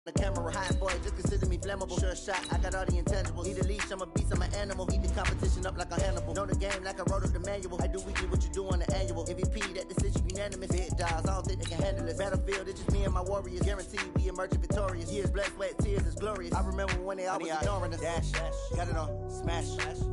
The camera hot boy, just consider me flammable. Sure shot, I got all the intangibles. Need a leash, I'm a beast, I'm an animal. Eat the competition up like a Hannibal. Know the game like I wrote up the manual. I do weekly what you do on the annual. MVP, that decision unanimous. Big dogs, I don't think they can handle this. Battlefield, it's just me and my warriors. Guaranteed we emerging victorious. Years, blood, sweat, tears, is glorious. I remember when they always ignoring us. Dash, got it on, smash,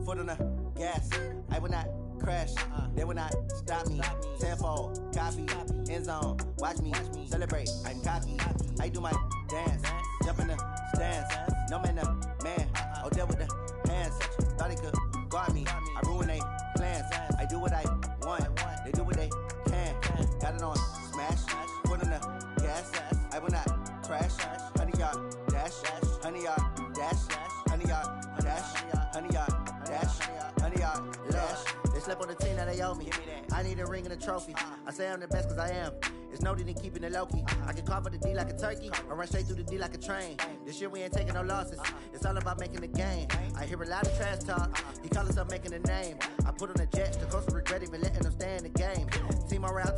foot on the gas. I will not crash, they will not stop me. Tenfold, copy, end zone, watch me celebrate. I'm cocky, I do my dance, jump in the stands. No man, the man, oh, deal with the hands. Thought he could guard me, I ruin they plans. I do what I want, they do what they can. Got it on, smash, foot on the gas. I will not crash, 100-yard dash, 100-yard dash, 100-yard dash, 100-yard dash, 100-yard dash. They slept on the team that they owe me. I need a ring and a trophy. I say I'm the best cause I am. It's noted in keeping it low-key. I can carve up the D like a turkey or run straight through the D like a train. This year we ain't taking no losses. It's all about making the game. I hear a lot of trash talk. He call himself making a name. I put on the Jets. The coach will regret even letting them stay in the game. Team around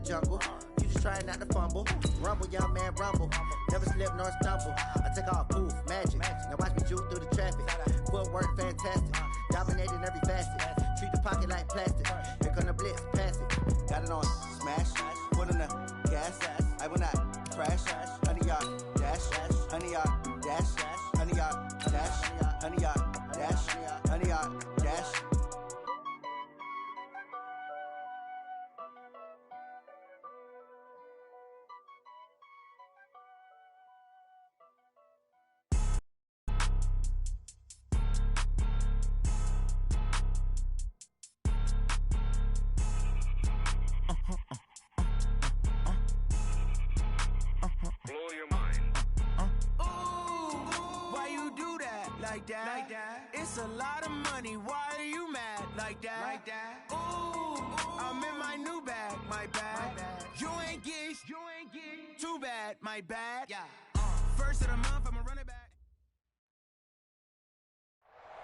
jungle. You just trying not to fumble. Rumble, young man, rumble. Never slip nor stumble. I take off, poof, magic. Now watch me juke through the traffic. Footwork fantastic. Dominating every facet. Treat the pocket like plastic. Here come the blitz, pass it. Got it on, smash. Foot on the gas. I will not crash. 100-yard dash. 100-yard dash. 100-yard dash. 100-yard dash. 100-yard dash. Like that. It's a lot of money. Why are you mad like that? Ooh, I'm in my new bag, my bad. You ain't geeks, too bad, my bad. Yeah. First of the month, I'ma run it back.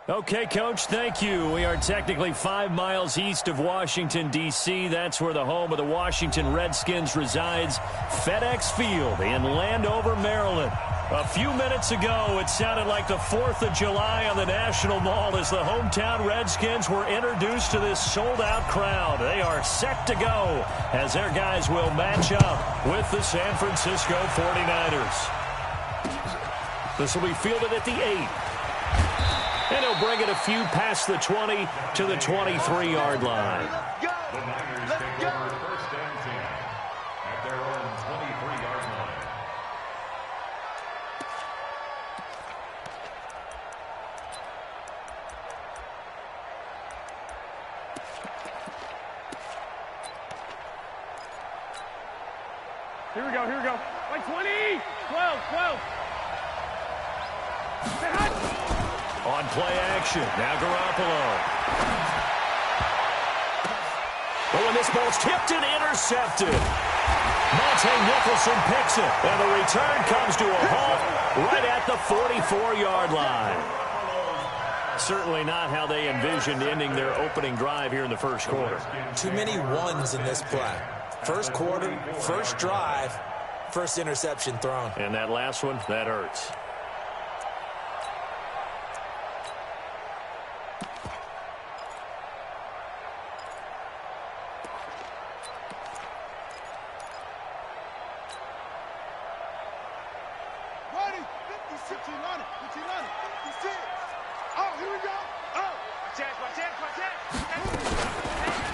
Okay, Coach, thank you. We are technically 5 miles east of Washington, D.C. That's where the home of the Washington Redskins resides, FedEx Field in Landover, Maryland. A few minutes ago, it sounded like the 4th of July on the National Mall as the hometown Redskins were introduced to this sold-out crowd. They are set to go as their guys will match up with the San Francisco 49ers. This will be fielded at the 8. And he'll bring it a few past the 20 to the 23-yard line. Let's go! Let's go! First and 10 at their own 23-yard line. Here we go, Like 20! 12! On play action, now Garoppolo. Oh, and this ball's tipped and intercepted. Monte Nicholson picks it, and the return comes to a halt right at the 44-yard line. Certainly not how they envisioned ending their opening drive here in the first quarter. Too many ones in this play. First quarter, first drive, first interception thrown. And that last one, that hurts.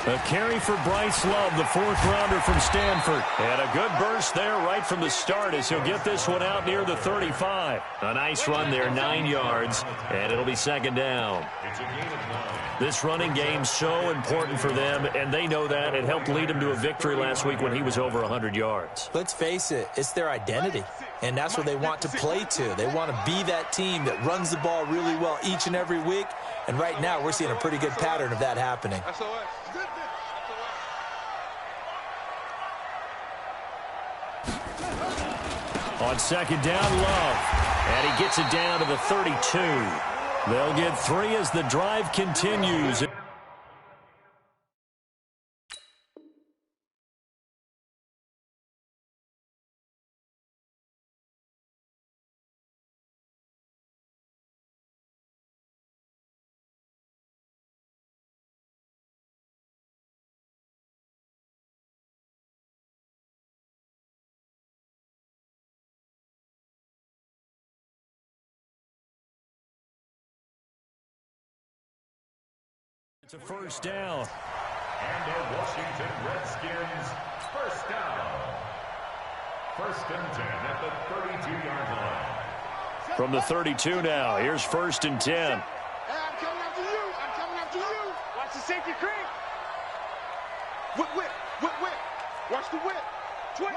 A carry for Bryce Love, the 4th-rounder from Stanford. And a good burst there right from the start as he'll get this one out near the 35. A nice run there, 9 yards, and it'll be second down. This running game's so important for them, and they know that. It helped lead them to a victory last week when he was over 100 yards. Let's face it, it's their identity, and that's what they want to play to. They want to be that team that runs the ball really well each and every week, and right now we're seeing a pretty good pattern of that happening. On second down, Love. And he gets it down to the 32. They'll get 3 as the drive continues. It's a first down. And the Washington Redskins first down. 1st and 10 at the 32-yard line. From the 32 now, here's 1st and 10. Hey, I'm coming after you. I'm coming after you. Watch the safety creep. Whip, whip, whip, whip. Watch the whip. 20.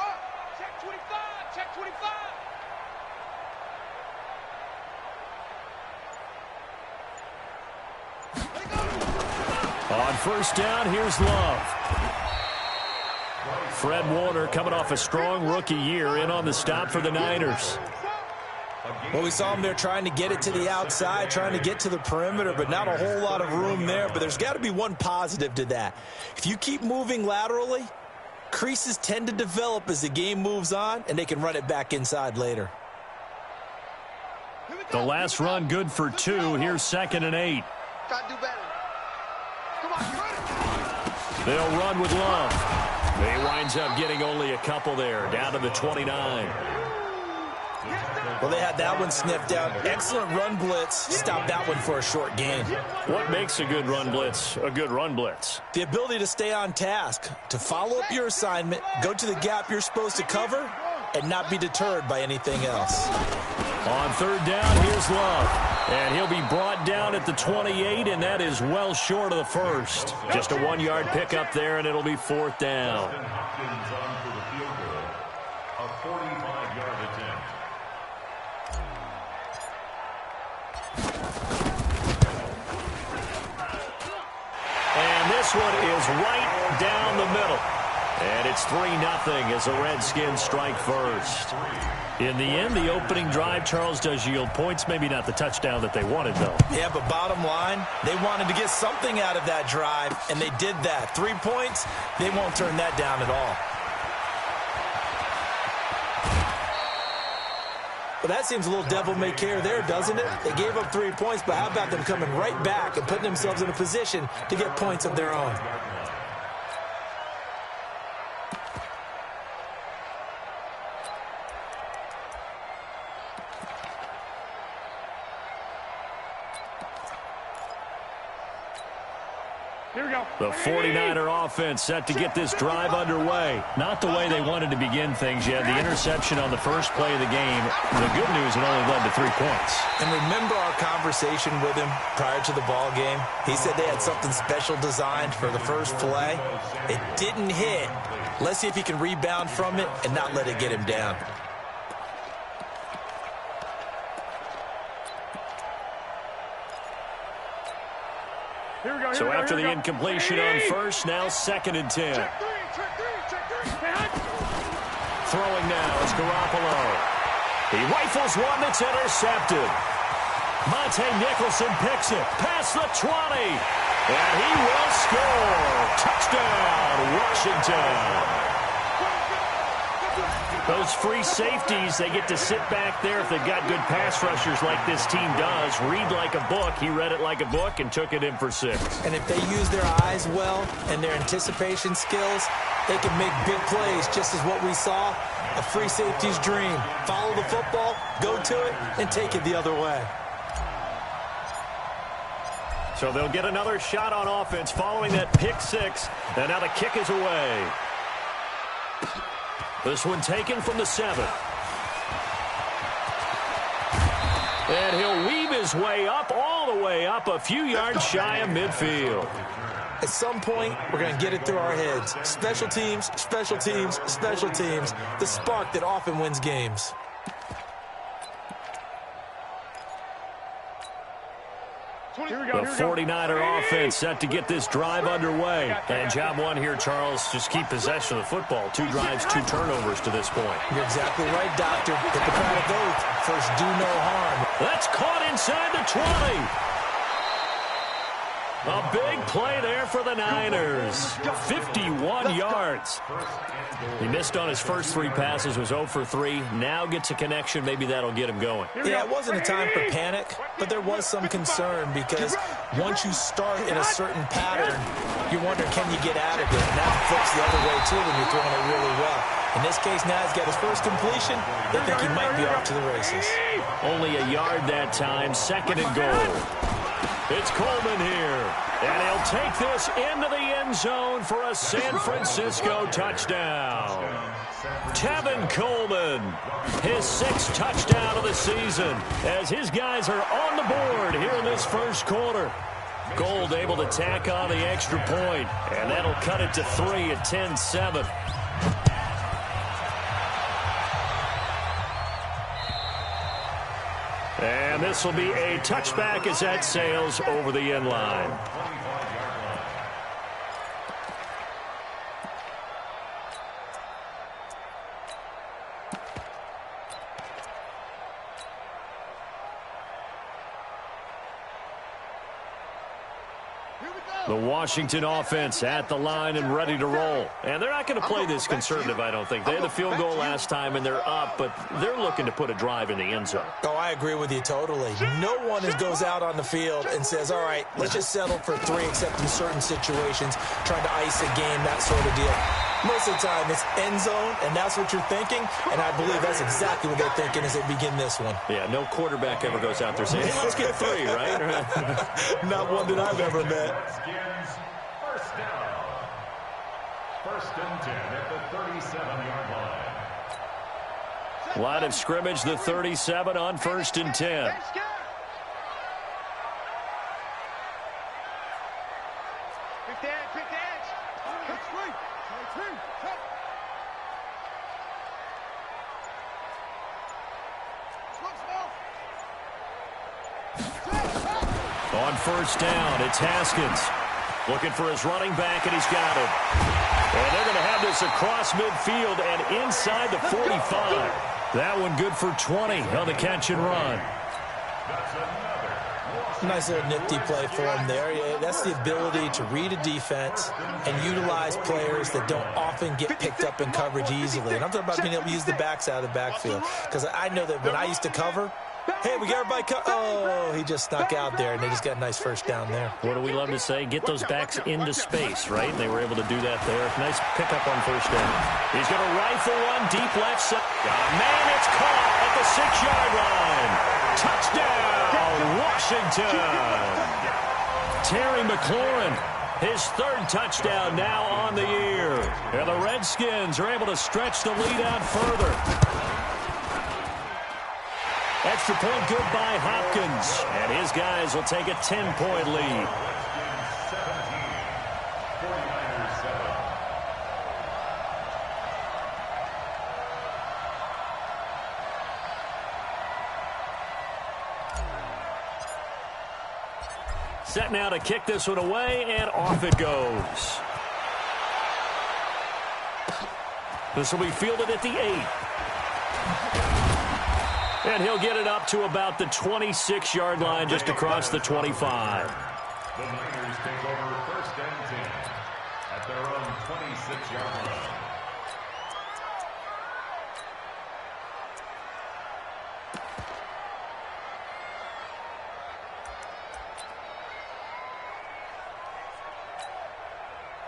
Check 25. Check 25. On 1st down, here's Love. Fred Warner coming off a strong rookie year in on the stop for the Niners. Well, we saw him there trying to get it to the outside, trying to get to the perimeter, but not a whole lot of room there. But there's got to be one positive to that. If you keep moving laterally, creases tend to develop as the game moves on, and they can run it back inside later. The last run good for 2. Here's 2nd and 8. Gotta do better. Come on, run it. They'll run with Love. He winds up getting only a couple there, down to the 29. Well, they had that one sniffed out. Excellent run blitz. Stopped that one for a short gain. What makes a good run blitz a good run blitz? The ability to stay on task, to follow up your assignment, go to the gap you're supposed to cover, and not be deterred by anything else. On 3rd down, here's Love. And he'll be brought down at the 28, and that is well short of the first. Just a 1-yard pickup there, and it'll be 4th down. Hopkins on for the field goal. A 45-yard attempt. And this one is right down the middle. And it's 3-0 as the Redskins strike first. In the end, the opening drive, Charles, does yield points. Maybe not the touchdown that they wanted, though. Yeah, but bottom line, they wanted to get something out of that drive, and they did that. 3 points, they won't turn that down at all. Well, that seems a little devil-may-care there, doesn't it? They gave up 3 points, but how about them coming right back and putting themselves in a position to get points of their own? Here we go. The 49er offense set to get this drive underway. Not the way they wanted to begin things yet. The interception on the first play of the game. The good news, it only led to 3 points. And remember our conversation with him prior to the ball game? He said they had something special designed for the first play. It didn't hit. Let's see if he can rebound from it and not let it get him down. Here we go. So after the incompletion on first, now 2nd and 10. Check three. Throwing now is Garoppolo. He rifles one that's intercepted. Monte Nicholson picks it past the 20. And he will score. Touchdown, Washington. Those free safeties, they get to sit back there if they've got good pass rushers like this team does. Read like a book. He read it like a book and took it in for 6. And if they use their eyes well and their anticipation skills, they can make big plays, just as what we saw, a free safety's dream. Follow the football, go to it, and take it the other way. So they'll get another shot on offense following that pick 6. And now the kick is away. This one taken from the 7. And he'll weave his way up, all the way up, a few yards shy of midfield. At some point, we're going to get it through our heads. Special teams, special teams, special teams. The spark that often wins games. The 49er offense set to get this drive underway. And job one here, Charles, just keep possession of the football. 2 drives, 2 turnovers to this point. You're exactly right, Doctor. Hippocratic oath. First, do no harm. That's caught inside the 20. A big play there for the Niners. 51 yards. He missed on his first 3 passes, was 0 for 3. Now gets a connection. Maybe that'll get him going. Yeah, it wasn't a time for panic, but there was some concern because once you start in a certain pattern, you wonder, can you get out of it? And that flips the other way, too, when you're throwing it really well. In this case, now he's got his first completion. They think he might be off to the races. Only a yard that time. 2nd and goal. It's Coleman here. And he'll take this into the end zone for a San Francisco touchdown. Tevin Coleman, his 6th touchdown of the season, as his guys are on the board here in this first quarter. Gold able to tack on the extra point, and that'll cut it to 3 at 10-7. And this will be a touchback as that sails over the end line. The Washington offense at the line and ready to roll. And they're not going to play this conservative, I don't think. They had the field goal last time, and they're up, but they're looking to put a drive in the end zone. Oh, I agree with you totally. No one goes out on the field and says, all right, let's just settle for 3, except in certain situations, trying to ice a game, that sort of deal. Most of the time, it's end zone, and that's what you're thinking, and I believe that's exactly what they're thinking as they begin this one. Yeah, no quarterback ever goes out there saying, hey, let's get 3, right? Not one that I've ever met. First down. 1st and 10 at the 37-yard line. Line of scrimmage, the 37 on 1st and 10. On 1st down, it's Haskins. Looking for his running back, and he's got it. And they're going to have this across midfield and inside the 45. That one good for 20 on the catch and run. Nice little nifty play for him there. That's the ability to read a defense and utilize players that don't often get picked up in coverage easily. And I'm talking about being able to use the backs out of the backfield. Because I know that when I used to cover, hey, we got everybody oh, he just snuck out there, and they just got a nice 1st down there. What do we love to say? Get those backs into space, right? And they were able to do that there. Nice pickup on 1st down. He's going to rifle one deep left side. Man, it's caught at the 6-yard line. Touchdown, Washington. Terry McLaurin, his 3rd touchdown now on the year. And the Redskins are able to stretch the lead out further. Extra point good by Hopkins. And his guys will take a 10-point lead. 49ers 7. Set now to kick this one away, and off it goes. This will be fielded at the 8. And he'll get it up to about the 26-yard line, just across the 25. The Niners take over 1st and 10 at their own 26-yard line.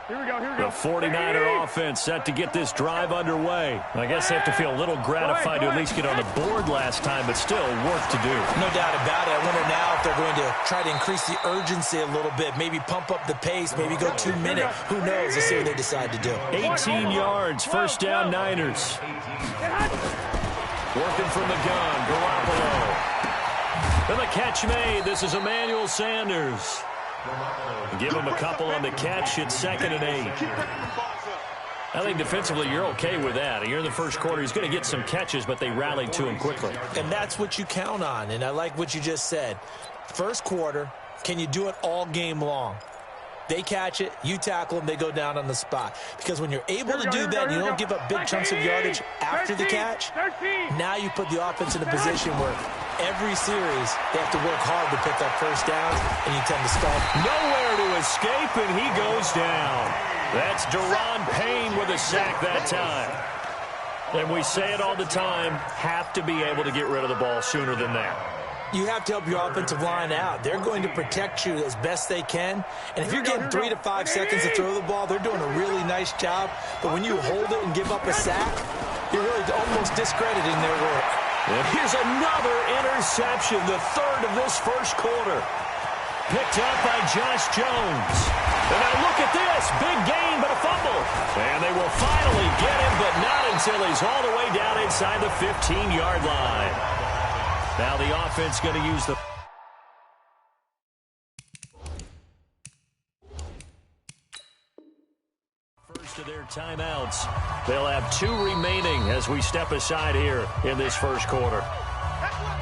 Here we go. The 49er offense set to get this drive underway. I guess they have to feel a little gratified to at least get on the board last time, but still work to do. No doubt about it. I wonder now if they're going to try to increase the urgency a little bit, maybe pump up the pace, maybe go 2-minute. Who knows? Let's see what they decide to do. 18 yards, 1st down Niners. Working from the gun, Garoppolo. And the catch made. This is Emmanuel Sanders. Give him a couple on the catch. It's 2nd and 8. I think defensively you're okay with that. Here in the first quarter, he's going to get some catches, but they rallied to him quickly. And that's what you count on, and I like what you just said. First quarter, can you do it all game long? They catch it, you tackle them, they go down on the spot. Because when you're able to do that, you don't give up big chunks of yardage after the catch, now you put the offense in a position where every series they have to work hard to pick up 1st downs, and you tend to stall. Nowhere to escape, and he goes down. That's Deron Payne with a sack that time. And we say it all the time, have to be able to get rid of the ball sooner than that. You have to help your offensive line out. They're going to protect you as best they can. And if you're getting 3 to 5 seconds to throw the ball, they're doing a really nice job. But when you hold it and give up a sack, you're really almost discrediting their work. And here's another interception, the 3rd of this first quarter. picked up by Josh Jones. And now look at this. Big gain, but a fumble. And they will finally get him, but not until he's all the way down inside the 15-yard line. Now the offense going to use the... first of their timeouts. They'll have 2 remaining as we step aside here in this first quarter.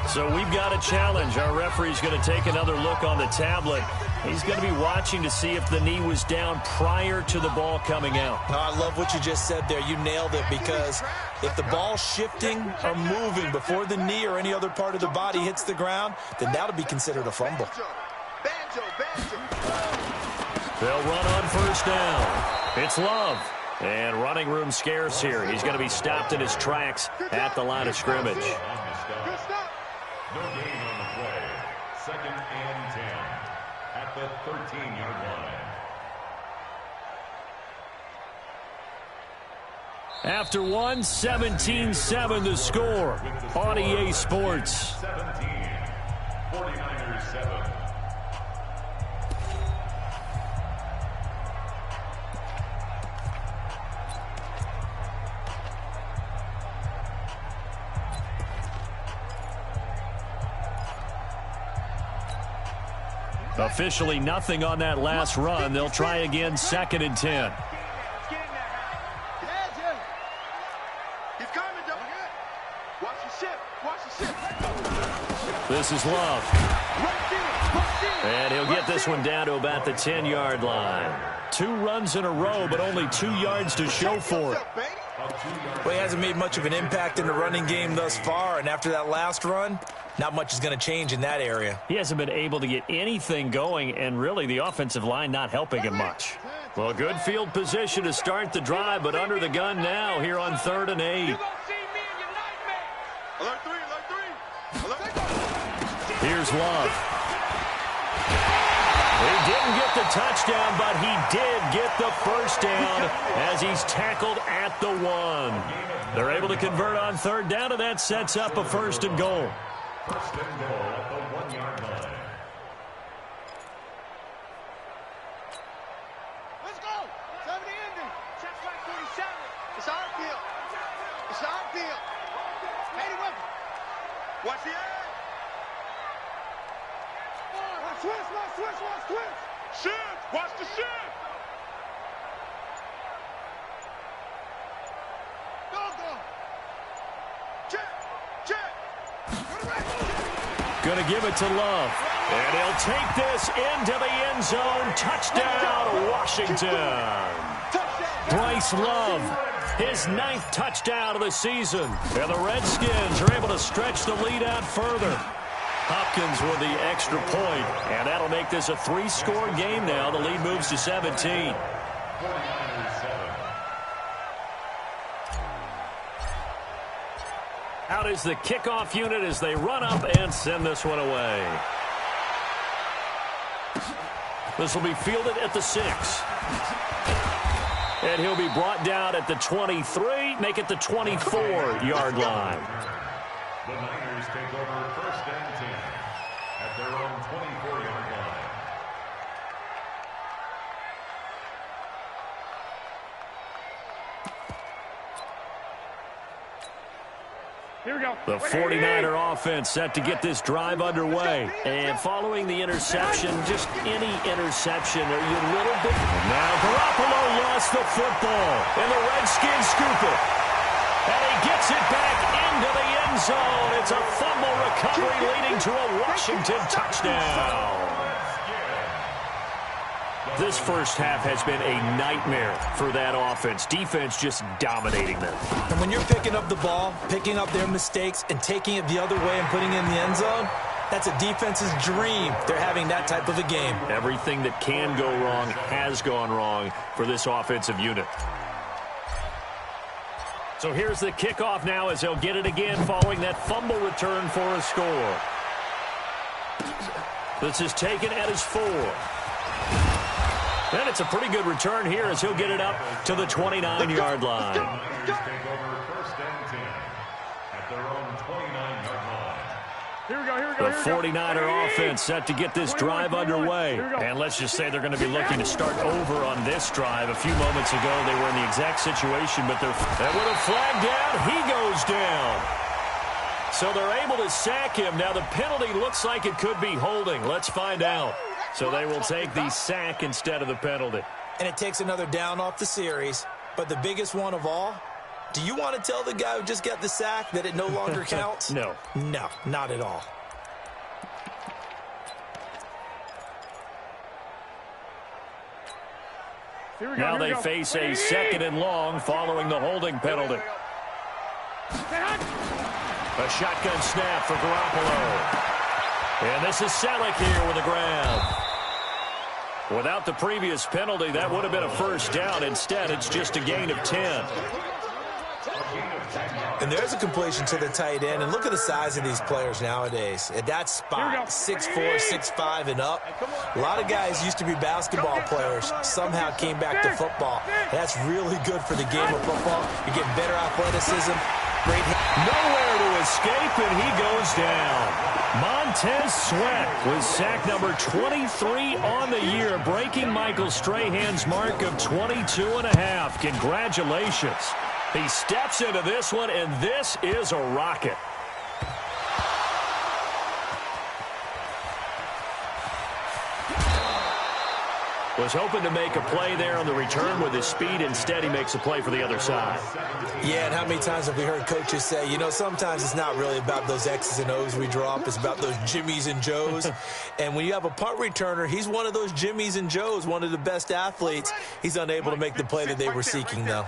So we've got a challenge. Our referee's going to take another look on the tablet. He's going to be watching to see if the knee was down prior to the ball coming out. Oh, I love what you just said there. You nailed it, because if the ball's shifting or moving before the knee or any other part of the body hits the ground, then that'll be considered a fumble. They'll run on first down. It's Love. And running room scarce here. He's going to be stopped in his tracks at the line of scrimmage. No gain on the play. 2nd and 10 at the 13-yard line. After 1, 17-7 the score on EA Sports. 17, 49ers 7. Officially nothing on that last run. They'll try again, 2nd and 10. This is Love. And he'll get this one down to about the 10-yard line. 2 runs in a row, but only 2 yards to show for it. Well, he hasn't made much of an impact in the running game thus far, and after that last run, not much is going to change in that area. He hasn't been able to get anything going, and really the offensive line not helping him much. Well, good field position to start the drive, but under the gun now here on 3rd and 8. Here's Love. He didn't get the touchdown, but he did get the first down as he's tackled at the 1. They're able to convert on 3rd down, and that sets up a 1st and goal. 1st and goal at the 1-yard line. Let's go. 70 ending. Check flag 47. It's our field. It's our field. Katie Weber. Watch the edge. Watch switch. Shift. Watch the shift. Go. Check. Going to give it to Love. And he'll take this into the end zone. Touchdown, Washington. Bryce Love, his 9th touchdown of the season. And the Redskins are able to stretch the lead out further. Hopkins with the extra point, and that'll make this a 3-score game now. The lead moves to 17. 49ers 7. Out is the kickoff unit as they run up and send this one away. This will be fielded at the 6. And he'll be brought down at the 23, make it the 24-yard line. The Niners take over 1st and 10 at their own 24-yard line. Here we go. The 49er offense set to get this drive underway. And following the interception, just any interception, are you a little bit... Now Garoppolo lost the football, and the Redskins scoop it. And he gets it back into the end zone. It's a fumble recovery leading to a Washington touchdown. This first half has been a nightmare for that offense. Defense just dominating them. And when you're picking up the ball, picking up their mistakes, and taking it the other way and putting it in the end zone, that's a defense's dream. They're having that type of a game. Everything that can go wrong has gone wrong for this offensive unit. So here's the kickoff now as they'll get it again following that fumble return for a score. This is taken at his 4. And it's a pretty good return here as he'll get it up to the 29-yard line. The Niners take over 1st and 10 at their own 29-yard line. The 49er offense set to get this drive underway. And let's just say they're going to be looking to start over on this drive. A few moments ago, they were in the exact situation, but they're... And with a flag down, he goes down. So they're able to sack him. Now the penalty looks like it could be holding. Let's find out. So they will take the sack instead of the penalty. And it takes another down off the series. But the biggest one of all, do you want to tell the guy who just got the sack that it no longer counts? No. No, not at all. Now they face a 2nd and long following the holding penalty. A shotgun snap for Garoppolo. And this is Selleck here with a grab. Without the previous penalty, that would have been a first down. Instead, it's just a gain of 10. And there's a completion to the tight end. And look at the size of these players nowadays. At that spot, 6'4", 6'5", and up. A lot of guys used to be basketball players, somehow came back to football. That's really good for the game of football. You're getting better athleticism. Great hit. Nowhere to escape, and he goes down. Montez Sweat with sack number 23 on the year, breaking Michael Strahan's mark of 22.5. Congratulations. He steps into this one, and this is a rocket. Was hoping to make a play there on the return with his speed. Instead, he makes a play for the other side. Yeah, and how many times have we heard coaches say, you know, sometimes it's not really about those X's and O's we draw up. It's about those Jimmies and Joes. And when you have a punt returner, he's one of those Jimmies and Joes, one of the best athletes. He's unable to make the play that they were seeking, though.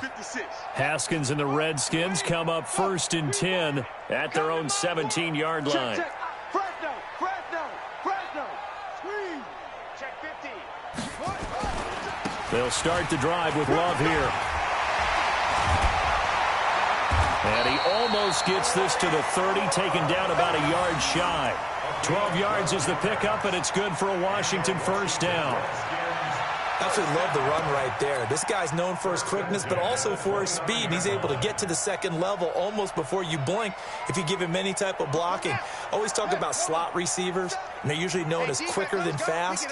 Haskins and the Redskins come up 1st and 10 at their own 17-yard line. They'll start the drive with Love here. And he almost gets this to the 30, taken down about a yard shy. 12 yards is the pickup, and it's good for a Washington first down. Absolutely love the run right there. This guy's known for his quickness, but also for his speed. He's able to get to the second level almost before you blink if you give him any type of blocking. Always talk about slot receivers, and they're usually known as quicker than fast.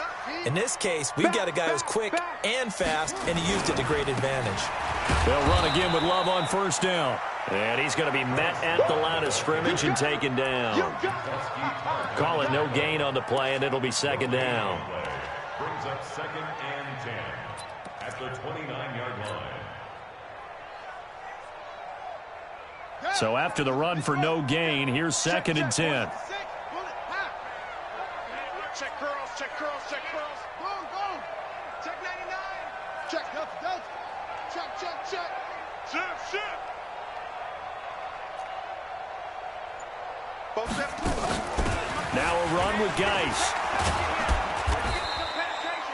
In this case, we've got a guy who's quick and fast, and he used it to great advantage. They'll run again with Love on first down. And he's going to be met at the line of scrimmage and taken down. Call it no gain on the play, and it'll be 2nd down. Brings up 2nd and 10 at the 29-yard line. So after the run for no gain, here's 2nd and 10. Check curls, check curls, check curls. Go, go. Check 99. Check, Delta. Check. Shift. Now a run with Geis.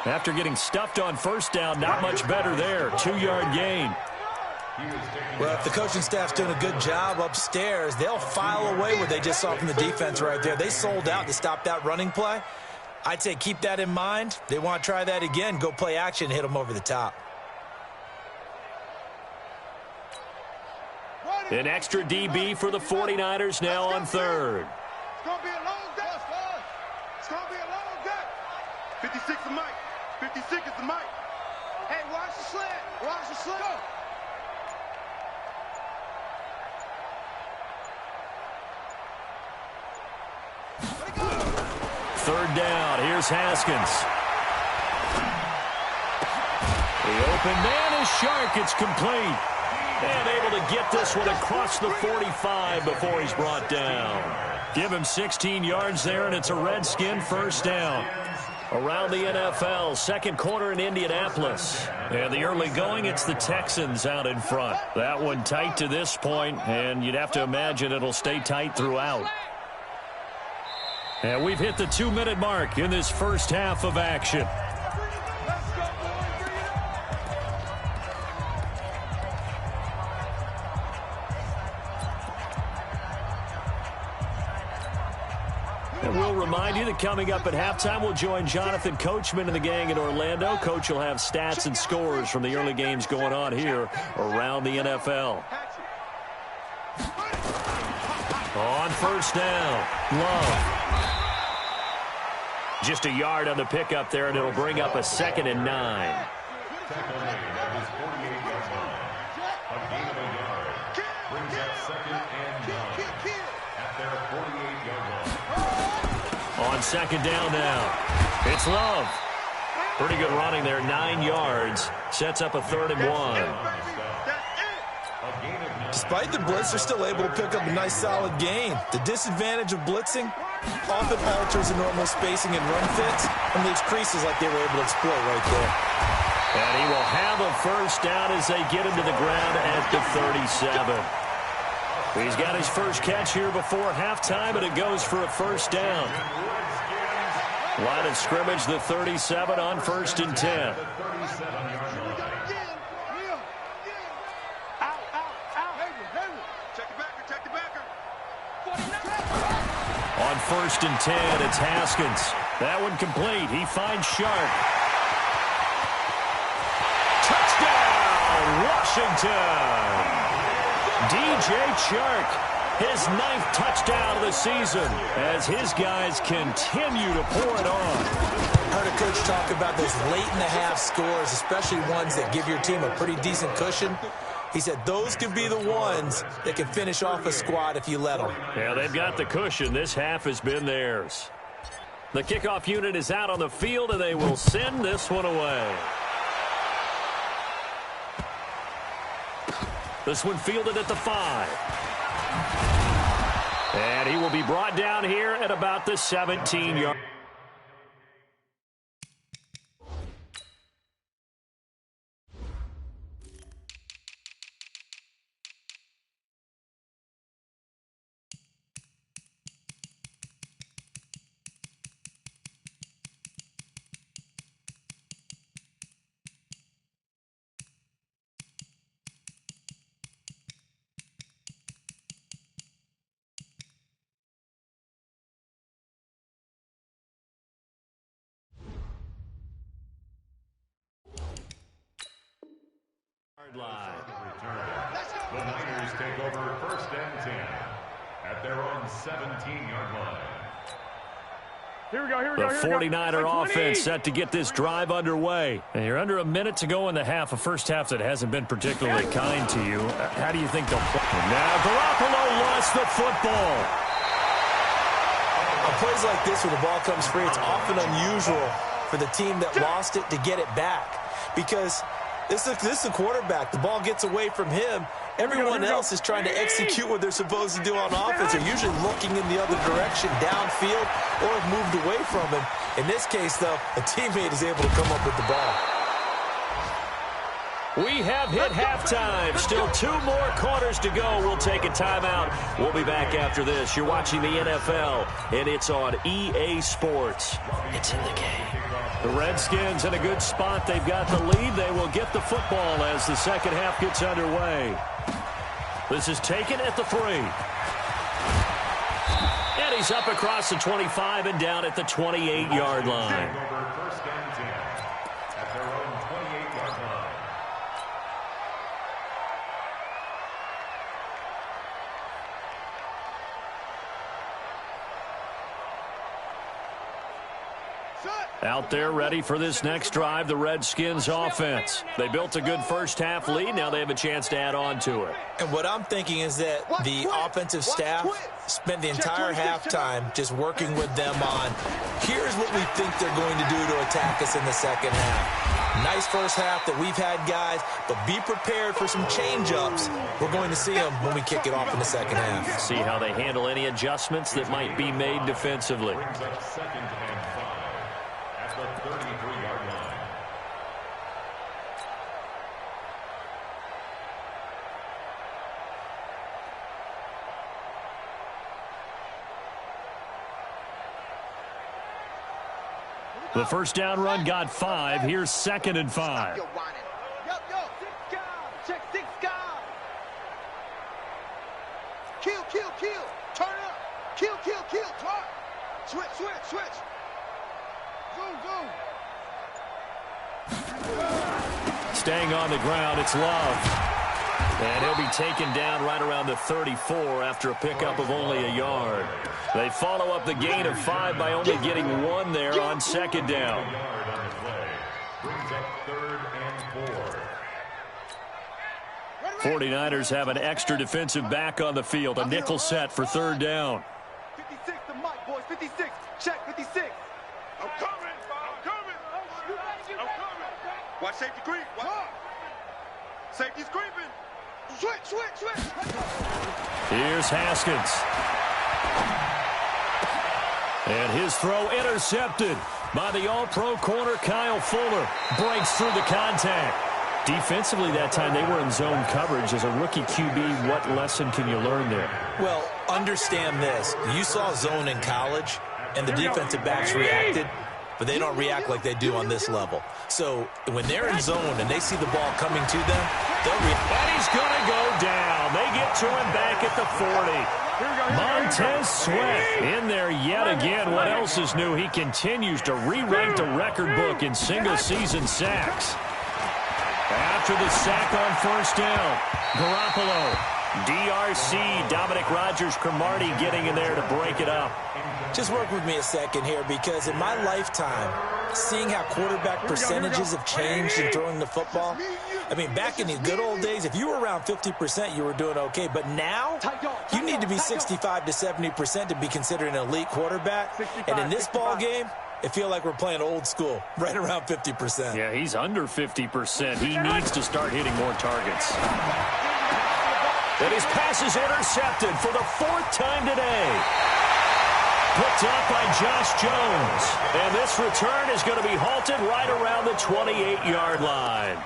After getting stuffed on first down, not much better there. 2-yard gain. Well, if the coaching staff's doing a good job upstairs, they'll file away what they just saw from the defense right there. They sold out to stop that running play. I'd say keep that in mind. They want to try that again. Go play action, hit them over the top. An extra DB for the 49ers now on 3rd. It's going to be a long day. It's going to be a long day. 56 is Mike. 56 is the Mike. Hey, watch the slant. Watch the slant. Go. Third down. Here's Haskins. The open man is Shark. It's complete. And able to get this one across the 45 before he's brought down. Give him 16 yards there, and it's a Redskin first down. Around the NFL, 2nd quarter in Indianapolis. And the early going, it's the Texans out in front. That one tight to this point, and you'd have to imagine it'll stay tight throughout. And we've hit the 2-minute mark in this first half of action. And we'll remind you that coming up at halftime, we'll join Jonathan Coachman and the gang in Orlando. Coach will have stats and scores from the early games going on here around the NFL. On first down, Love. Just a yard on the pickup there, and it'll bring up a 2nd and 9. Tackle made at his 48-yard line. A gain of a yard. Brings up 2nd and 9 at their 48-yard line. On 2nd down now, it's Love. Pretty good running there, 9 yards. Sets up a 3rd and 1. Despite the blitz, they're still able to pick up a nice solid gain. The disadvantage of blitzing often alters the normal spacing and run fits and leaves creases like they were able to exploit right there. And he will have a first down as they get him to the ground at the 37. He's got his first catch here before halftime, and it goes for a first down. Line of scrimmage, the 37 on 1st and 10. On 1st and 10, it's Haskins. That one complete. He finds Sharp. Touchdown, Washington! DJ Chark, his 9th touchdown of the season as his guys continue to pour it on. Heard a coach talk about those late-in-the-half scores, especially ones that give your team a pretty decent cushion. He said those could be the ones that can finish off a squad if you let them. Yeah, they've got the cushion. This half has been theirs. The kickoff unit is out on the field, and they will send this one away. This one fielded at the 5. And he will be brought down here at about the 17-yard. Line. The Niners take over 1st and 10 at their own 17-yard line. Here we go. The 49er offense set to get this drive underway. And you're under a minute to go in the half, a first half that hasn't been particularly kind to you. How do you think they'll play? Now Garoppolo lost the football. On plays like this where the ball comes free, it's often unusual for the team that lost it to get it back. Because this is a quarterback. The ball gets away from him. Everyone else is trying to execute what they're supposed to do on offense. They're usually looking in the other direction, downfield, or have moved away from him. In this case, though, a teammate is able to come up with the ball. We have hit halftime. Still 2 more quarters to go. We'll take a timeout. We'll be back after this. You're watching the NFL, and it's on EA Sports. It's in the game. The Redskins in a good spot. They've got the lead. They will get the football as the second half gets underway. This is taken at the 3. And he's up across the 25 and down at the 28-yard line. Out there ready for this next drive, the Redskins offense. They built a good first half lead. Now they have a chance to add on to it. And what I'm thinking is that the offensive staff spent the entire halftime just working with them on, here's what we think they're going to do to attack us in the second half. Nice first half that we've had, guys, but be prepared for some change-ups. We're going to see them when we kick it off in the second half. See how they handle any adjustments that might be made defensively. The first down run got 5. Here's 2nd and 5. Check 6 guys. Kill. Turn up. Kill. Drop. Switch. Zoom. Staying on the ground, it's Love. And he'll be taken down right around the 34 after a pickup of only a yard. They follow up the gain of 5 by only getting 1 there on second down. Brings up 3rd and 4. 49ers have an extra defensive back on the field. A nickel set for 3rd down. 56 to Mike, boys. 56. Check 56. I'm coming. I'm coming. Watch safety creep. Safety's creeping. Switch. Here's Haskins. And his throw intercepted by the all-pro corner Kyle Fuller. Breaks through the contact. Defensively that time, they were in zone coverage. As a rookie QB, what lesson can you learn there? Well, understand this. You saw zone in college, and the defensive backs reacted, but they don't react like they do on this level. So when they're in zone and they see the ball coming to them, they'll react. And he's going to go down. They get to him back at the 40. Montez Sweat in there yet again. What else is new? He continues to rewrite the record book in single-season sacks. After the sack on 1st down, Garoppolo, DRC, Dominic Rodgers-Cromartie getting in there to break it up. Just work with me a second here, because in my lifetime, seeing how quarterback percentages have changed in throwing the football, I mean, back in the good old days, if you were around 50%, you were doing okay. But now, you need to be 65 to 70% to be considered an elite quarterback. And in this ball game, it feels like we're playing old school, right around 50%. Yeah, he's under 50%. He needs to start hitting more targets. And his pass is intercepted for the 4th time today. Picked up by Josh Jones. And this return is going to be halted right around the 28-yard line.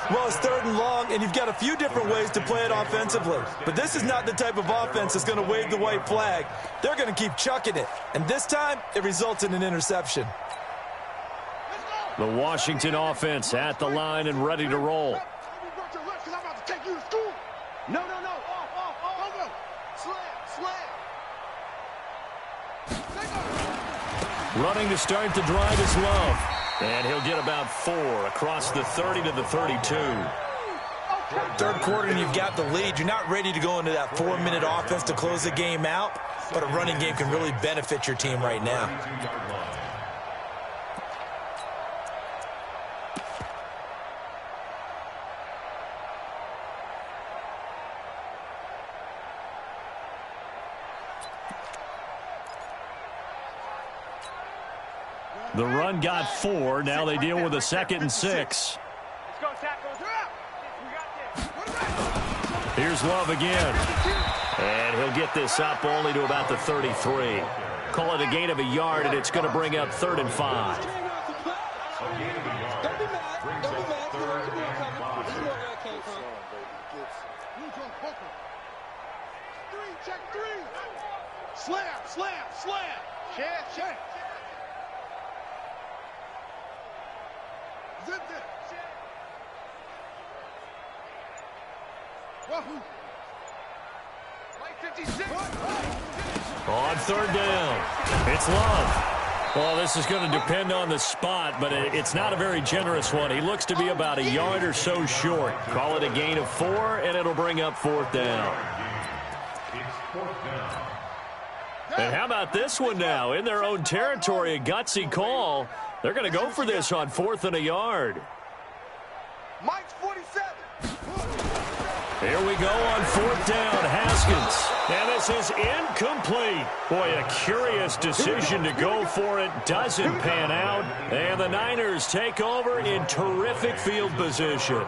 Well, it's 3rd and long, and you've got a few different ways to play it offensively. But this is not the type of offense that's going to wave the white flag. They're going to keep chucking it. And this time, it results in an interception. The Washington offense at the line and ready to roll. No. Slam. Running to start the drive is Love. And he'll get about 4 across the 30 to the 32. 3rd quarter, and you've got the lead. You're not ready to go into that 4-minute offense to close the game out, but a running game can really benefit your team right now. The run got 4. Now they deal with a 2nd and 6. Here's Love again. And he'll get this up only to about the 33. Call it a gain of a yard, and it's going to bring up 3rd and 5. Slam. Check. Zip it. On 3rd down, it's Love. Well, this is going to depend on the spot, but it's not a very generous one. He looks to be about a yard or so short. Call it a gain of 4, and it'll bring up 4th down. And how about this one now? In their own territory, a gutsy call. They're going to go for this on 4th and a yard. Mike's 47. Here we go on 4th down, Haskins. And this is incomplete. Boy, a curious decision to go for it. Doesn't pan out. And the Niners take over in terrific field position.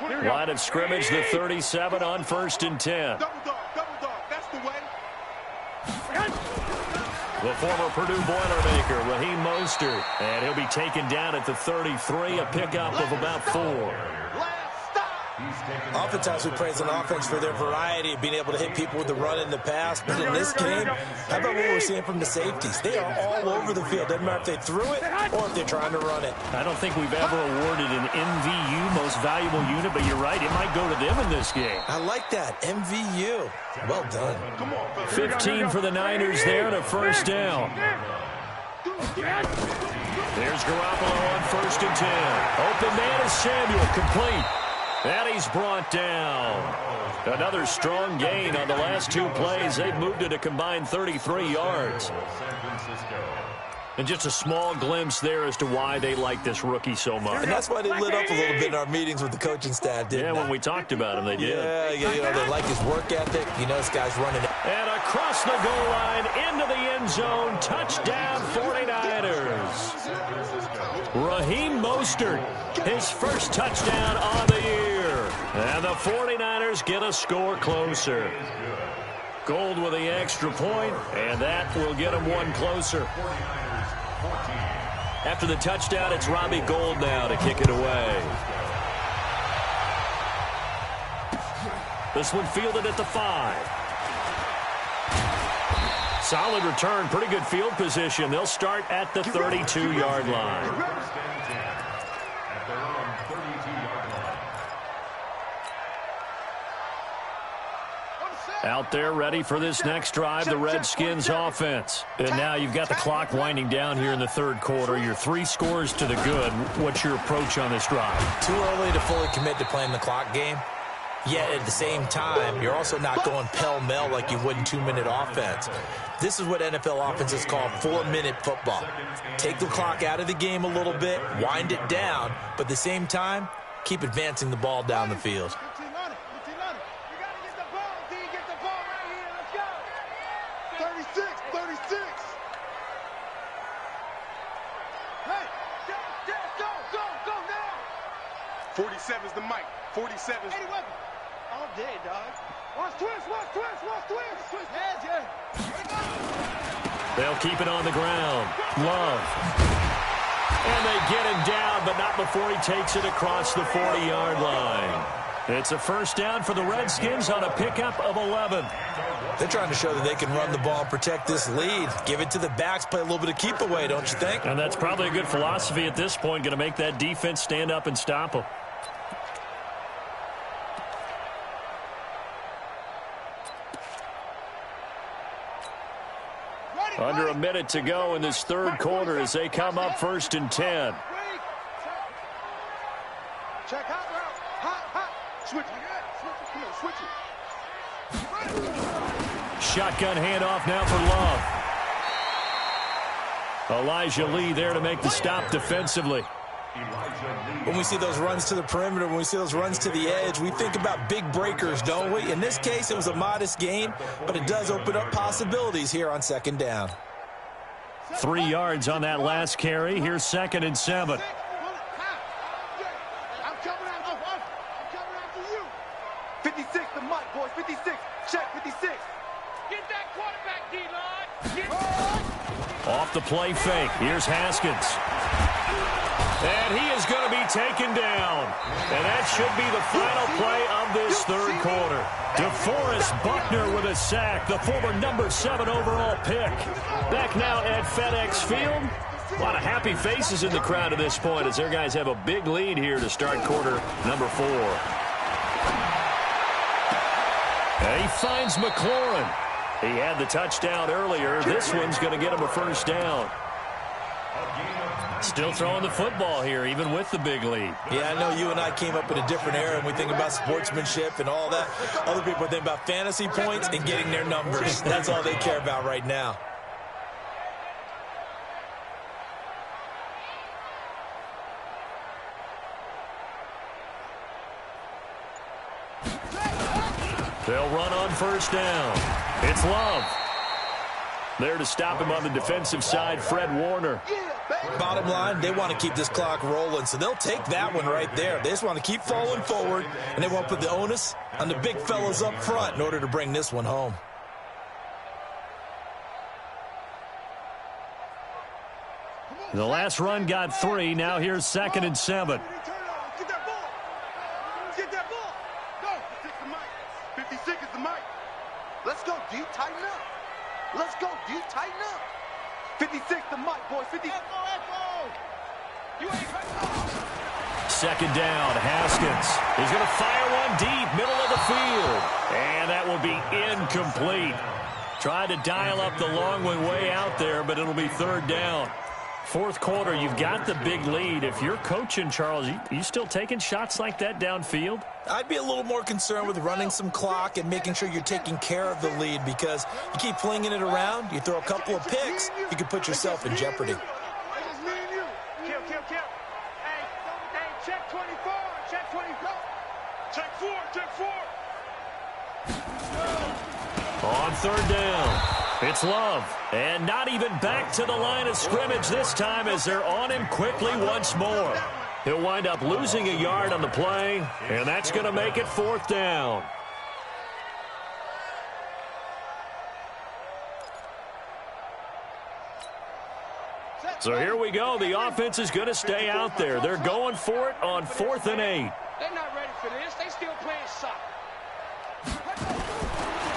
Line of scrimmage, the 37 on 1st and 10. Double dog. That's the way. The former Purdue Boilermaker, Raheem Mostert. And he'll be taken down at the 33, a pickup of about 4. Oftentimes we praise an offense for their variety of being able to hit people with the run in the pass. But in this game, how about what we're seeing from the safeties? They are all over the field. Doesn't matter if they threw it or if they're trying to run it. I don't think we've ever awarded an MVU, most valuable unit, but you're right, it might go to them in this game. I like that, MVU. Well done. 15 for the Niners there and a 1st down. There's Garoppolo on 1st and 10. Open man is Samuel, complete. And he's brought down. Another strong gain on the last two plays. They've moved it a combined 33 yards. And just a small glimpse there as to why they like this rookie so much. And that's why they lit up a little bit in our meetings with the coaching staff, didn't they? Yeah, when we talked about him, they did. Yeah, you know, they like his work ethic. You know, this guy's running. And across the goal line, into the end zone, touchdown 49ers. Raheem Mostert, his first touchdown on the year. And the 49ers get a score closer. Gold with the extra point, and that will get them one closer. After the touchdown, it's Robbie Gould now to kick it away. This one fielded at the 5. Solid return, pretty good field position. They'll start at the 32-yard line. Out there ready for this next drive, the Redskins offense. And now you've got the clock winding down here in the third quarter. You're 3 scores to the good. What's your approach on this drive? Too early to fully commit to playing the clock game. Yet at the same time, you're also not going pell-mell like you would in 2-minute offense. This is what NFL offenses call 4-minute football. Take the clock out of the game a little bit, wind it down, but at the same time, keep advancing the ball down the field. 47's the mic. 47's. All day, dog. Watch twist, watch twist, watch twist. They'll keep it on the ground. Love. And they get him down, but not before he takes it across the 40-yard line. It's a first down for the Redskins on a pickup of 11. They're trying to show that they can run the ball and protect this lead. Give it to the backs, play a little bit of keep away, don't you think? And that's probably a good philosophy at this point, going to make that defense stand up and stop them. Under a minute to go in this third quarter as they come up 1st and 10. Check hot route. Hot. Switch it. Come on, switch it. Shotgun handoff now for Love. Elijah Lee there to make the stop defensively. When we see those runs to the perimeter, when we see those runs to the edge, we think about big breakers, don't we? In this case, it was a modest gain, but it does open up possibilities here on 2nd down. 3 yards on that last carry. Here's 2nd and 7. I'm coming after you. 56, the mic, boys. 56. Check 56. Get that quarterback, D-line. Off the play fake. Here's Haskins. And he is going to be taken down. And that should be the final play of this third quarter. DeForest Buckner with a sack, the former number 7 overall pick. Back now at FedEx Field. A lot of happy faces in the crowd at this point as their guys have a big lead here to start quarter number 4. And he finds McLaurin. He had the touchdown earlier. This one's going to get him a first down. Still throwing the football here, even with the big lead. Yeah, I know you and I came up in a different era, and we think about sportsmanship and all that. Other people think about fantasy points and getting their numbers. That's all they care about right now. They'll run on first down. It's Love. There to stop him on the defensive side, Fred Warner. Bottom line, they want to keep this clock rolling, so they'll take that one right there. They just want to keep falling forward, and they want to put the onus on the big fellas up front in order to bring this one home. The last run got 3. Now here's 2nd and 7. Get that ball. Get that ball. Go. 56 the mic. 56 is the mic. Let's go, D. Tighten up. Let's go, D. Tighten up. 56 the mic, boys. 50. Echo. You ain't Second down, Haskins. He's going to fire one deep, middle of the field. And that will be incomplete. Tried to dial up the long one way out there, but it'll be third down. Fourth quarter, you've got the big lead. If you're coaching, Charles, you still taking shots like that downfield? I'd be a little more concerned with running some clock and making sure you're taking care of the lead, because you keep flinging it around, you throw a couple of picks, you could put yourself in jeopardy. Kill. Hey, check 24. Check 24. Check 4. On third down, it's Love. And not even back to the line of scrimmage this time as they're on him quickly once more. He'll wind up losing a yard on the play, and that's going to make it fourth down. So here we go. The offense is going to stay out there. They're going for it on 4th and 8. They're not ready for this. They still playing soccer.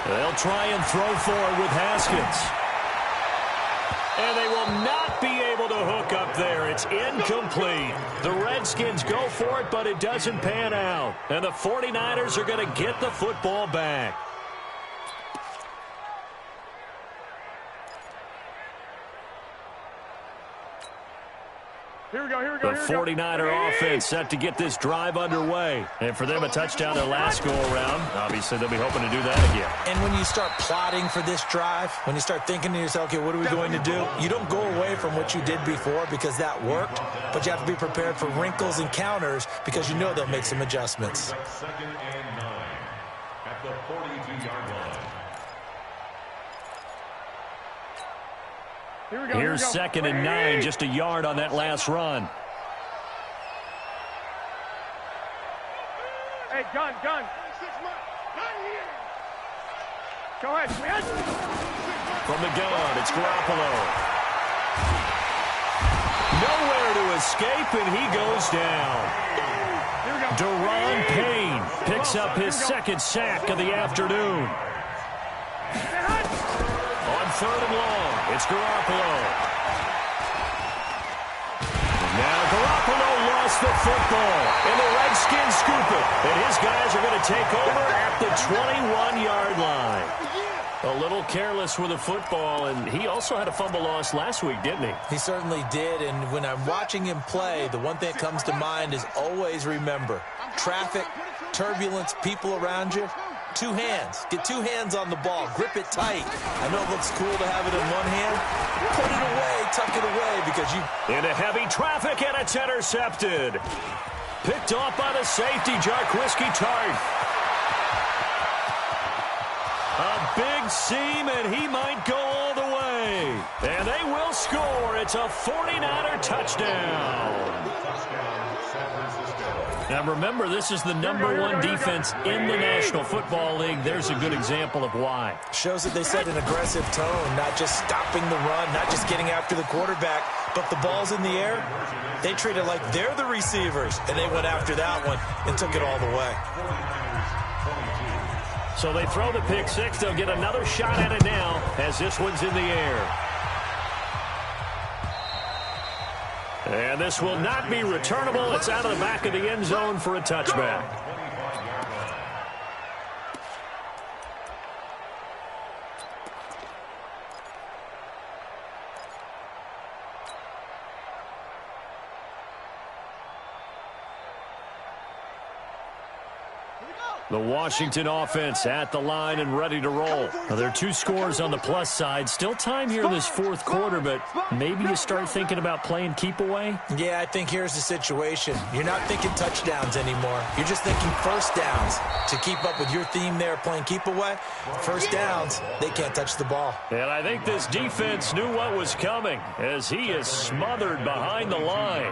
They'll try and throw for it with Haskins. And they will not be able to hook up there. It's incomplete. The Redskins go for it, but it doesn't pan out. And the 49ers are going to get the football back. Here we go. The 49er offense set to get this drive underway. And for them, a touchdown their last go-around. Obviously, they'll be hoping to do that again. And when you start plotting for this drive, when you start thinking to yourself, okay, what are we going to do? You don't go away from what you did before because that worked, but you have to be prepared for wrinkles and counters because you know they'll make some adjustments. 2nd and 9 at the 42-yard line. Here's 2nd and 9, just a yard on that last run. Hey, gun. Go ahead. From the gun, it's Garoppolo. Nowhere to escape, and he goes down. Deron Payne picks up his 2nd sack of the afternoon. On 3rd and long, it's Garoppolo. Now Garoppolo lost the football, and the Redskins scoop it. And his guys are going to take over at the 21-yard line. A little careless with the football, and he also had a fumble loss last week, didn't he? He certainly did, and when I'm watching him play, the one thing that comes to mind is always remember, traffic, turbulence, people around you. 2 hands. Get 2 hands on the ball. Grip it tight. I know it looks cool to have it in one hand. Put it away. Tuck it away because you... Into heavy traffic, and it's intercepted. Picked off by the safety, Jarquiski Tart. A big seam, and he might go all the way. And they will score. It's a 49er touchdown. Now, remember, this is the #1 defense in the National Football League. There's a good example of why. Shows that they set an aggressive tone, not just stopping the run, not just getting after the quarterback, but the ball's in the air. They treat it like they're the receivers, and they went after that one and took it all the way. So they throw the pick six. They'll get another shot at it now as this one's in the air. And this will not be returnable. It's out of the back of the end zone for a touchback. The Washington offense at the line and ready to roll. Now, there are 2 scores on the plus side. Still time here in this 4th quarter, but maybe you start thinking about playing keep away? Yeah, I think here's the situation. You're not thinking touchdowns anymore. You're just thinking first downs. To keep up with your theme there, playing keep away, first downs, they can't touch the ball. And I think this defense knew what was coming as he is smothered behind the line.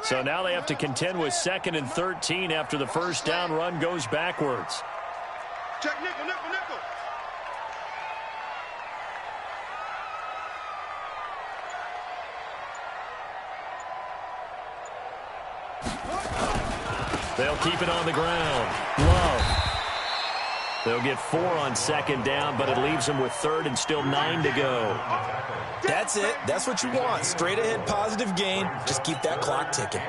So now they have to contend with 2nd and 13 after the first down run goes backwards. Check nickel. They'll keep it on the ground. Love. They'll get 4 on 2nd down, but it leaves them with 3rd and still 9 to go. That's it. That's what you want. Straight ahead positive gain. Just keep that clock ticking.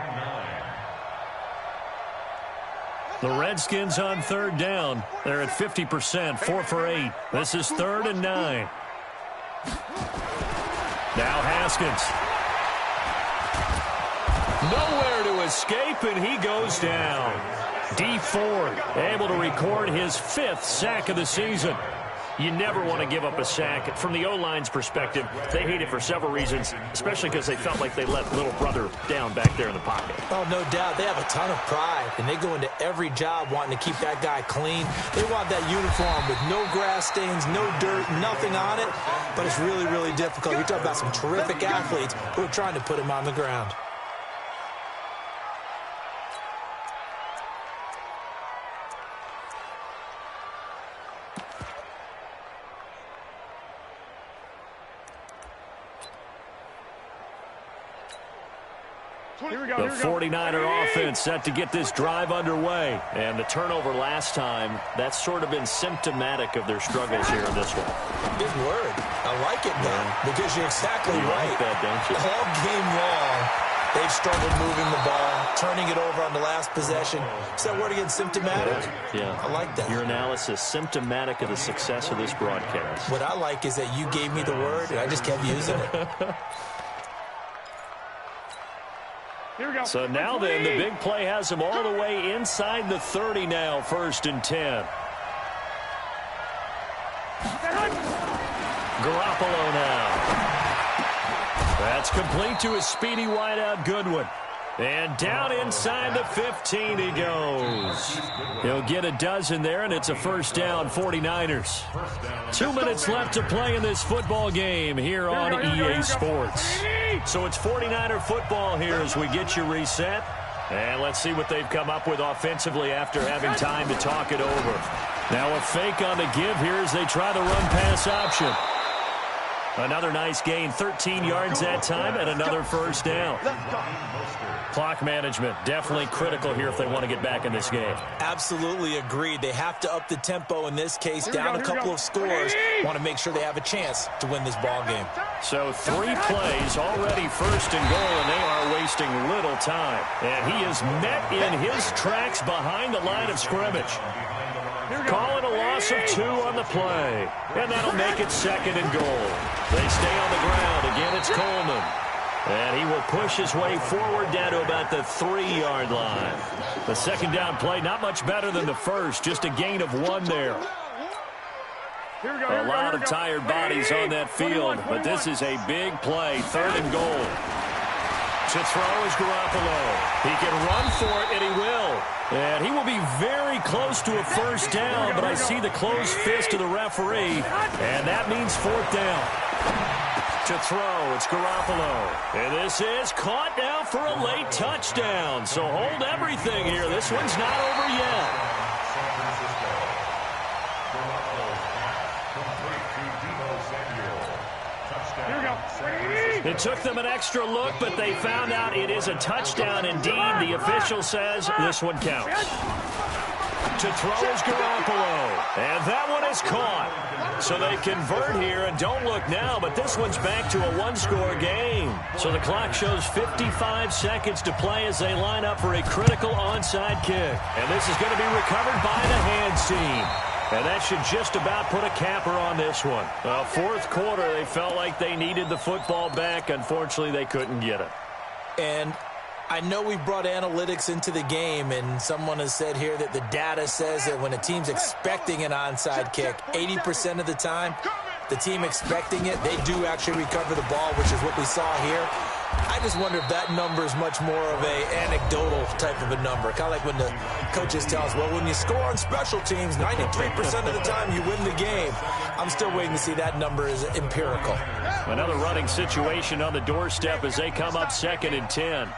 The Redskins on third down. They're at 50%, 4 for 8. This is 3rd and 9. Now Haskins. Nowhere to escape, and he goes down. D Ford able to record his 5th sack of the season. You never want to give up a sack. From the O-line's perspective, they hate it for several reasons, especially because they felt like they let little brother down back there in the pocket. Oh, no doubt. They have a ton of pride, and they go into every job wanting to keep that guy clean. They want that uniform with no grass stains, no dirt, nothing on it, but it's really, really difficult. You're talking about some terrific athletes who are trying to put him on the ground. The 49er offense set to get this drive underway. And the turnover last time, that's sort of been symptomatic of their struggles here in this one. Good word. I like it, though, because you're exactly right. Like that, don't you? All game long, they've struggled moving the ball, turning it over on the last possession. Is that word again, symptomatic? Yeah. I like that. Your analysis, symptomatic of the success of this broadcast. What I like is that you gave me the word, and I just kept using it. Here we go. So now then, the big play has them all the way inside the 30 now, 1st and 10. Garoppolo now. That's complete to a speedy wideout Goodwin. And down inside the 15 he goes. He'll get a dozen there, and it's a 1st down, 49ers. 2 minutes left to play in this football game here on EA Sports. So it's 49er football here as we get you reset. And let's see what they've come up with offensively after having time to talk it over. Now a fake on the give here as they try the run-pass option. Another nice gain, 13 yards that time, and another 1st down. Clock management, definitely critical here if they want to get back in this game. Absolutely agreed. They have to up the tempo in this case, down a couple of scores. Want to make sure they have a chance to win this ball game. So 3 plays, already 1st and goal, and they are wasting little time. And he is met in his tracks behind the line of scrimmage. Calling a loss of 2 on the play. And that'll make it 2nd and goal. They stay on the ground. Again, it's Coleman. And he will push his way forward down to about the 3-yard line. The 2nd down play, not much better than the first. Just a gain of 1 there. A lot of tired bodies on that field. But this is a big play. 3rd and goal. To throw is Garoppolo. He can run for it, and he will. And he will be very close to a 1st down, but I see the closed fist of the referee, and that means 4th down. To throw, it's Garoppolo. And this is caught now for a late touchdown. So hold everything here. This one's not over yet. Here we go. It took them an extra look, but they found out it is a touchdown indeed. The official says this one counts. To throw is Garoppolo. And that one is caught. So they convert here, and don't look now, but this one's back to a 1-score game. So the clock shows 55 seconds to play as they line up for a critical onside kick. And this is going to be recovered by the hands team. And that should just about put a capper on this one. 4th quarter, they felt like they needed the football back. Unfortunately, they couldn't get it. And I know we brought analytics into the game, and someone has said here that the data says that when a team's expecting an onside kick, 80% of the time, the team expecting it, they do actually recover the ball, which is what we saw here. I just wonder if that number is much more of a anecdotal type of a number. Kind of like when the coaches tell us, well, when you score on special teams, 93% of the time you win the game. I'm still waiting to see that number is empirical. Another running situation on the doorstep as they come up 2nd and 10.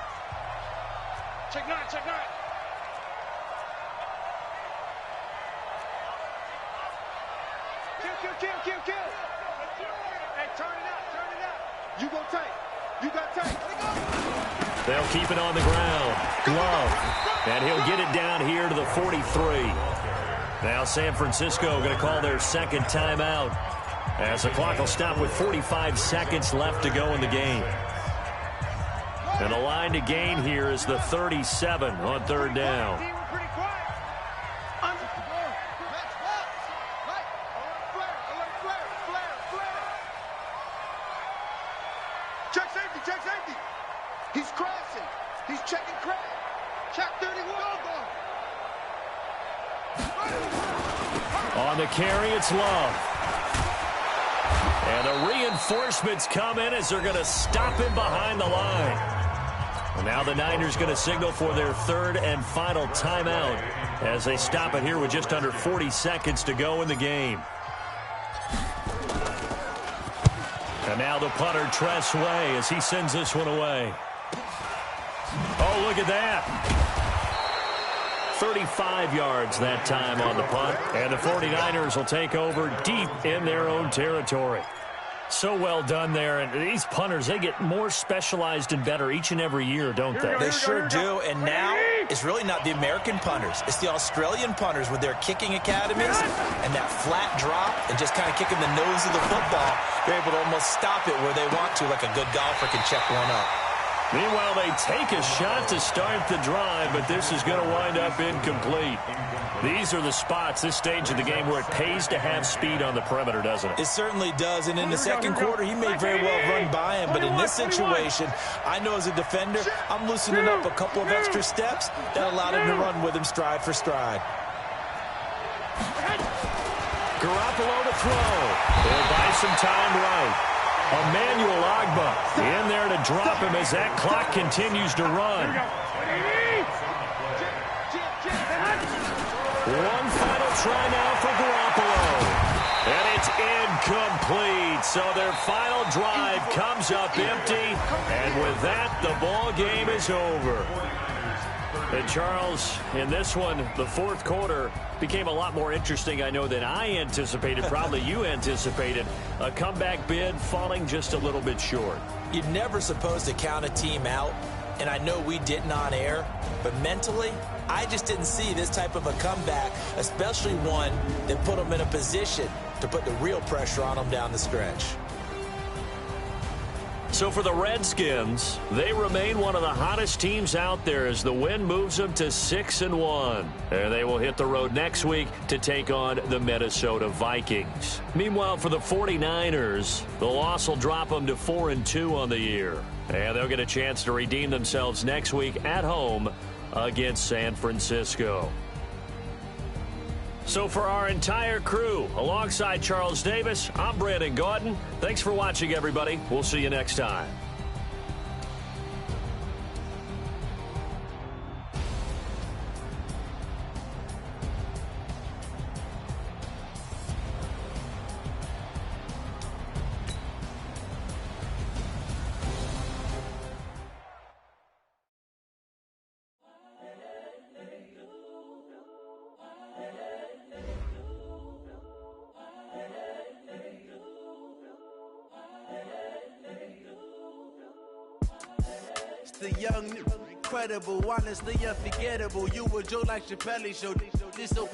Check 9, check 9. Kill. Hey, turn it out. You go tight. You got tight. They'll keep it on the ground. Love. And he'll get it down here to the 43. Now San Francisco going to call their 2nd timeout as the clock will stop with 45 seconds left to go in the game. And the line to gain here is the 37 on 3rd down. Check 31. On the carry, it's Love. And the reinforcements come in as they're going to stop him behind the line. And now the Niners going to signal for their third and final timeout as they stop it here with just under 40 seconds to go in the game. And now the punter, Tress Way, as he sends this one away. Oh, look at that. 35 yards that time on the punt. And the 49ers will take over deep in their own territory. So well done there. And these punters, they get more specialized and better each and every year, don't they? They sure do. And now it's really not the American punters. It's the Australian punters with their kicking academies and that flat drop and just kind of kicking the nose of the football. They're able to almost stop it where they want to, like a good golfer can check one up. Meanwhile, they take a shot to start the drive, but this is going to wind up incomplete. These are the spots, this stage of the game, where it pays to have speed on the perimeter, doesn't it? It certainly does, and in the second quarter, he may very well run by him, but in this situation, I know as a defender, I'm loosening up a couple of extra steps that allowed him to run with him stride for stride. Garoppolo to throw. He'll buy some time right. Emmanuel Agba in there to drop him as that clock continues to run. One final try now for Garoppolo. And it's incomplete. So their final drive comes up empty. And with that, the ball game is over. And Charles, in this one, the fourth quarter became a lot more interesting, I know, than I anticipated. Probably you anticipated. A comeback bid falling just a little bit short. You're never supposed to count a team out, and I know we didn't on air, but mentally, I just didn't see this type of a comeback, especially one that put them in a position to put the real pressure on them down the stretch. So for the Redskins, they remain one of the hottest teams out there as the win moves them to 6-1. And they will hit the road next week to take on the Minnesota Vikings. Meanwhile, for the 49ers, the loss will drop them to 4-2 on the year. And they'll get a chance to redeem themselves next week at home against San Francisco. So for our entire crew, alongside Charles Davis, I'm Brandon Gaudin. Thanks for watching, everybody. We'll see you next time. The young, incredible, honestly unforgettable. You were Joe like Chappelle show. This so